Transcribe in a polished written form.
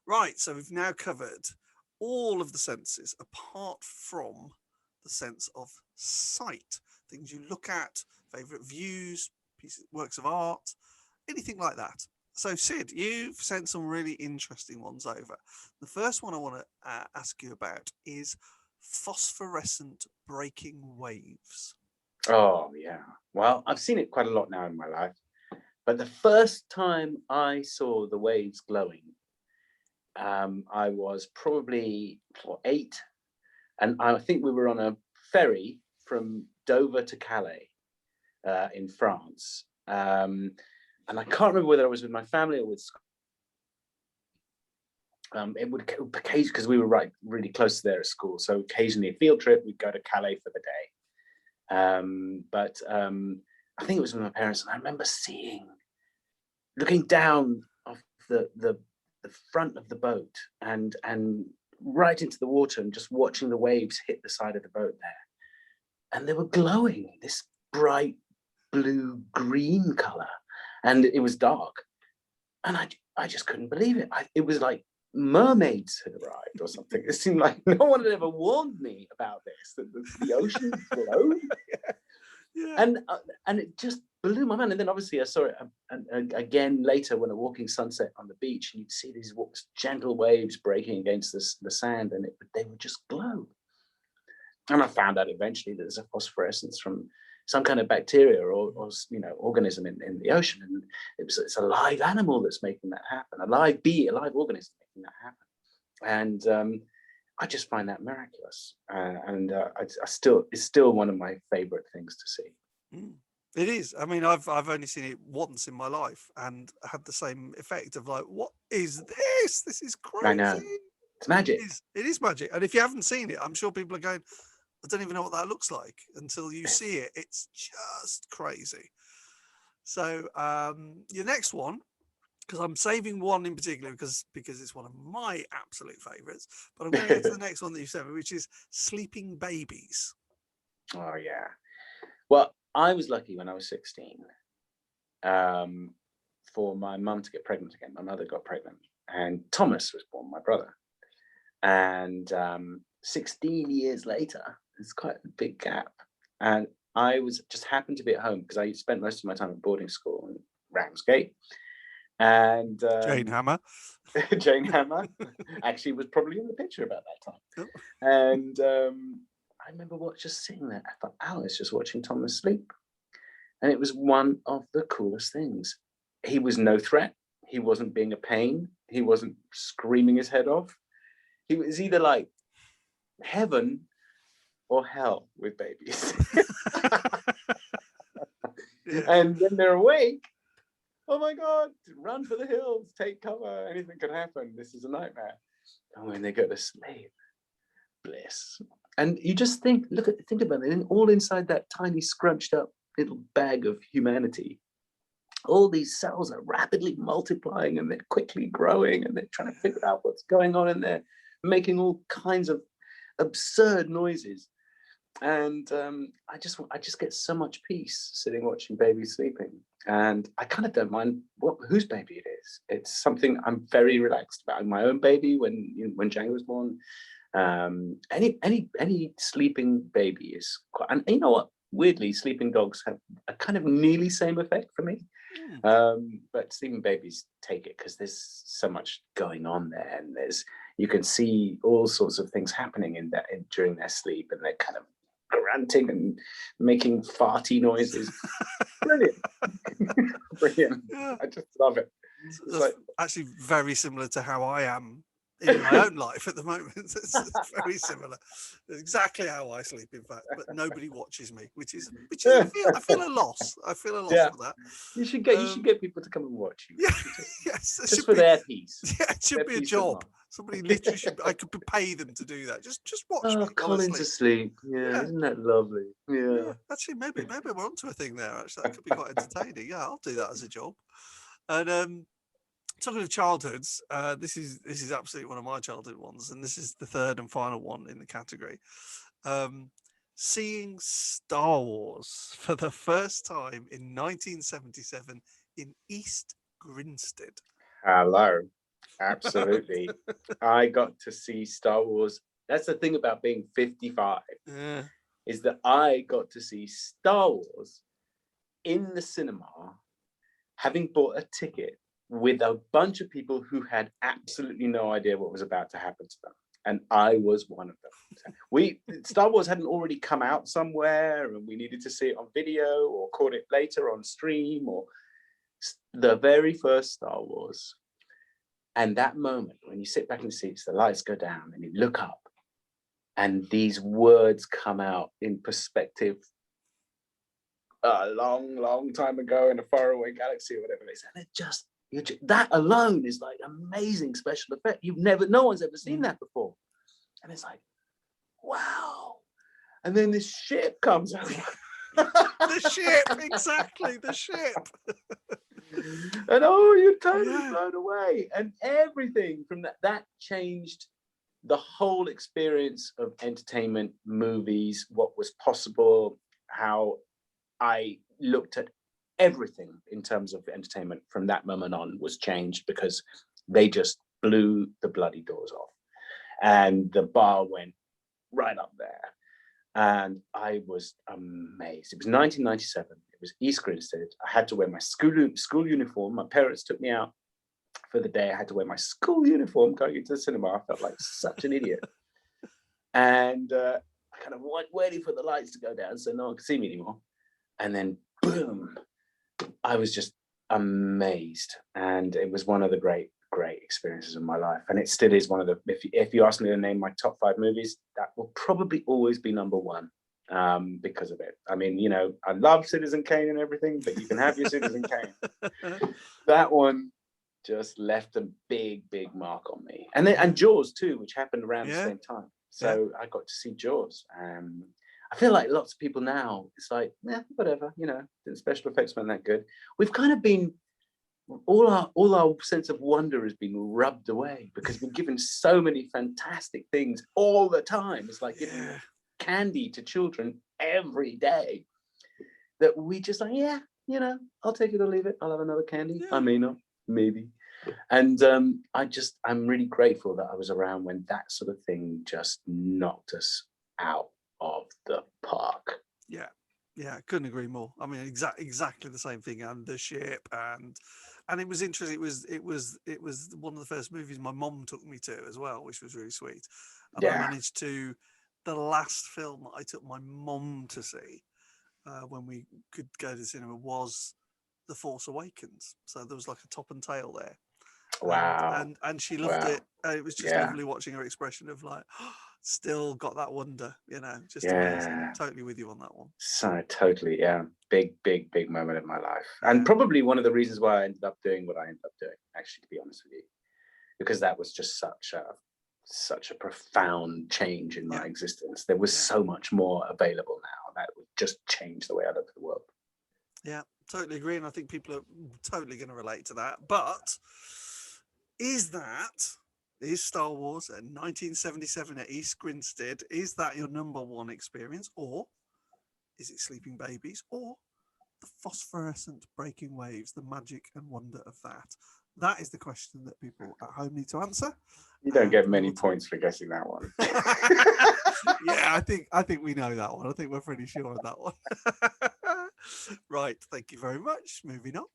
Right, so we've now covered all of the senses apart from the sense of sight. Things you look at, favourite views, pieces, works of art, anything like that. So, Sid, you've sent some really interesting ones over. The first one I want to ask you about is phosphorescent breaking waves. Oh, yeah. Well, I've seen it quite a lot now in my life. But the first time I saw the waves glowing, I was probably 8. And I think we were on a ferry from Dover to Calais in France. And I can't remember whether I was with my family or with school. It would occasionally, because we were really close to there at school. So occasionally a field trip, we'd go to Calais for the day. But I think it was with my parents, and I remember looking down off the front of the boat and right into the water and just watching the waves hit the side of the boat there. And they were glowing this bright blue green color, and it was dark. And I just couldn't believe it. It was like mermaids had arrived or something. It seemed like no one had ever warned me about this, that the ocean glowed. Yeah. And it just blew my mind. And then obviously I saw it again later when a walking sunset on the beach, and you'd see these gentle waves breaking against the sand, and they would just glow. And I found out eventually that there's a phosphorescence from some kind of bacteria or organism in the ocean, and it's a live animal that's making that happen, a live organism making that happen. And I just find that miraculous, it's still one of my favorite things to see. It is. I mean, I've only seen it once in my life and had the same effect of like, what is this? This is crazy. I know, it's magic. It is magic. And if you haven't seen it, I'm sure people are going, I don't even know what that looks like until you see it. It's just crazy. So your next one, because I'm saving one in particular because it's one of my absolute favourites, but I'm going to go to the next one that you sent me, which is sleeping babies. Oh yeah. Well, I was lucky when I was 16 for my mum to get pregnant again. My mother got pregnant, and Thomas was born, my brother. And 16 years later, it's quite a big gap. And I just happened to be at home because I spent most of my time at boarding school in Ramsgate. And Jane Hammer. Jane Hammer actually was probably in the picture about that time. Oh. And I remember just sitting there for hours just watching Thomas sleep. And it was one of the coolest things. He was no threat. He wasn't being a pain. He wasn't screaming his head off. He was either like heaven or hell with babies. And when they're awake, oh my God, run for the hills, take cover, anything can happen. This is a nightmare. And when they go to sleep, bliss. And you just think about it, all inside that tiny scrunched up little bag of humanity. All these cells are rapidly multiplying, and they're quickly growing, and they're trying to figure out what's going on in there, making all kinds of absurd noises. And I just get so much peace sitting watching babies sleeping. And I kind of don't mind whose baby it is. It's something I'm very relaxed about. My own baby, when Jang was born, any sleeping baby is quite. And you know what? Weirdly, sleeping dogs have a kind of nearly same effect for me. But sleeping babies take it because there's so much going on there, and you can see all sorts of things happening during their sleep, and they're kind of grunting and making farty noises. Brilliant. Brilliant. Yeah. I just love it. It's actually very similar to how I am in my own life at the moment. It's very similar. Exactly how I sleep, in fact, but nobody watches me, which is I feel a loss. I feel a loss for that. You should get people to come and watch you. Yeah, yes, just for their peace. Yeah, it should be a job. Somebody literally should. I could pay them to do that. Just watch me. Colin's asleep. Yeah, isn't that lovely? Yeah. Actually, maybe we're onto a thing there. Actually, that could be quite entertaining. Yeah, I'll do that as a job. And talking of childhoods, this is absolutely one of my childhood ones, and this is the third and final one in the category. Seeing Star Wars for the first time in 1977 in East Grinstead. Hello. Absolutely. I got to see Star Wars. That's the thing about being 55, Yeah. is that I got to see Star Wars in the cinema, having bought a ticket with a bunch of people who had absolutely no idea what was about to happen to them. And I was one of them. Star Wars hadn't already come out somewhere, and we needed to see it on video or caught it later on stream, or the very first Star Wars. And that moment when you sit back in the seats, the lights go down and you look up and these words come out in perspective a long, long time ago in a faraway galaxy or whatever it is. And that alone is like amazing special effect. No one's ever seen that before. And it's like, wow. And then this ship comes over. The ship, exactly, the ship. And you're totally blown away. And everything from that changed the whole experience of entertainment, movies, what was possible, how I looked at everything in terms of entertainment from that moment on was changed, because they just blew the bloody doors off. And the bar went right up there. And I was amazed. It was 1997. It was East Grinstead. I had to wear my school uniform. My parents took me out for the day. I had to wear my school uniform going into the cinema. I felt like such an idiot. And I kind of waiting for the lights to go down so no one could see me anymore. And then boom, I was just amazed. And it was one of the great experiences of my life. And it still is one of the, if you ask me to name my top 5 movies, that will probably always be number 1 because of it. I mean, I love Citizen Kane and everything, but you can have your Citizen Kane. That one just left a big mark on me. And Jaws too, which happened around the same time. So I got to see Jaws. I feel like lots of people now, it's like, whatever, the special effects weren't that good. We've kind of been, all our sense of wonder has been rubbed away because we're given so many fantastic things all the time. It's like giving candy to children every day that we just like, I'll take it or leave it. I'll have another candy. I may not, maybe. And I'm really grateful that I was around when that sort of thing just knocked us out of the park. Yeah, couldn't agree more. I mean, exactly the same thing. And the ship, and it was interesting. It was one of the first movies my mom took me to as well, which was really sweet. And I managed to, the last film I took my mom to see when we could go to the cinema was The Force Awakens. So there was like a top and tail there. Wow. And she loved it. It was just lovely watching her expression of like, still got that wonder, just amazing. Totally with you on that one. So totally, big moment in my life. And probably one of the reasons why I ended up doing what I ended up doing, actually, to be honest with you, because that was just such a profound change in my existence. There was so much more available now that would just change the way I look at the world. Yeah, totally agree. And I think people are totally going to relate to that. But is Star Wars at 1977 at East Grinstead, is that your number 1 experience? Or is it Sleeping Babies? Or the phosphorescent breaking waves, the magic and wonder of that? That is the question that people at home need to answer. You don't get many points for guessing that one. Yeah, I think we know that one. I think we're pretty sure on that one. Right, thank you very much. Moving on.